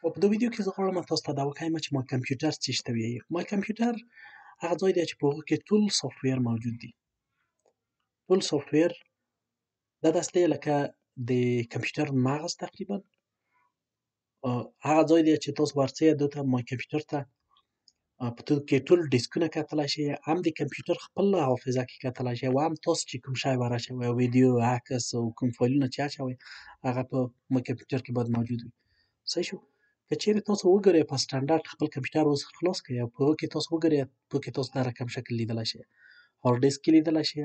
او په دې ویډیو کې زه غواړم تاسو ته دا وښایم چې مای کمپیوټر څه شي ته وایي. مای کمپیوټر هغه ځای دی چې په هغه کې ټول سافټویر موجود دي. ټول سافټویر دا داسې دی لکه د کمپیوټر مغز تقریبا. هغه ځای دی چې تاسو ورځئ دلته مای کمپیوټر ته په دې کې ټول ډیسکونه کتلی شئ، هم د کمپیوټر خپل حافظه کې کتلی شئ او هم تاسو چې کوم شی ور اچوئ ویډیو، عکس او کوم فایلونه چې اچوئ هغه په مای کمپیوټر کې باید موجود وي. صحیح شو؟ که چیرې تاسو وګورئ په سټنډرډ خپل کمپیوټر اوس خلاص کړئ او په هغه کې تاسو وګورئ، په هغه کې تاسو دا رقم شکل لیدلی شئ. هارډ ډیسک کې لیدلی شئ،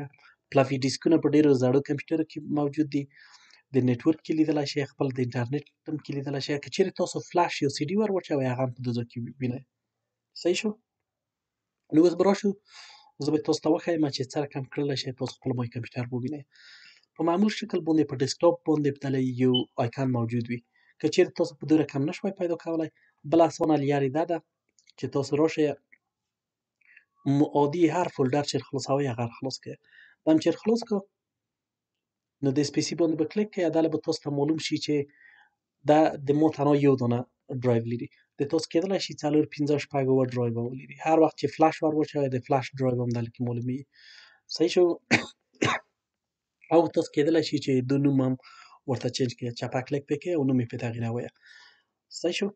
فلافي ډیسکونه په ډېرو زړو کمپیوټرو کې موجود دي، د نیټورک کې لیدلی شئ، خپل د انټرنیټ هم کې لیدلی شئ. که چیرې تاسو فلش یا سی ډي ور واچوئ هغه هم په دې ځای کې وینئ. صحیح شو؟ نو اوس به راشو زه به تاسو ته وښیم چې څه رقم کړلی شئ تاسو خپل مای کمپیوټر ووینئ. په معمول شکل باندې په ډیسکټاپ باندې دله یو آیکن موجود وي. که چیرې تاسو په دې رقم نشوئ پیدا کولی، بله اسانه لارې دا ده چې تاسو راشئ عادي هر فولډر چې خلاصوئ هغه خلاص کړئ. دا هم چې خلاص کړو نو د سپیسي باندې به کلیک کړئ، دله به تاسو ته معلوم شي چې دا د ما تنها یو دانه ډرایو لري. د تاسو کېدلی شي 4 5 6 اوه ډرایو ولري. هر وخت چې فلش ور واچوئ د فلش ډرایو هم دله کې معلومیږي. صحیح شو؟ او تاسو کېدلی شي چې د نوم هم ورته چینج کړئ، چپه کلیک پرې کړئ او نوم یې پرې تغییروئ. صحیح شو؟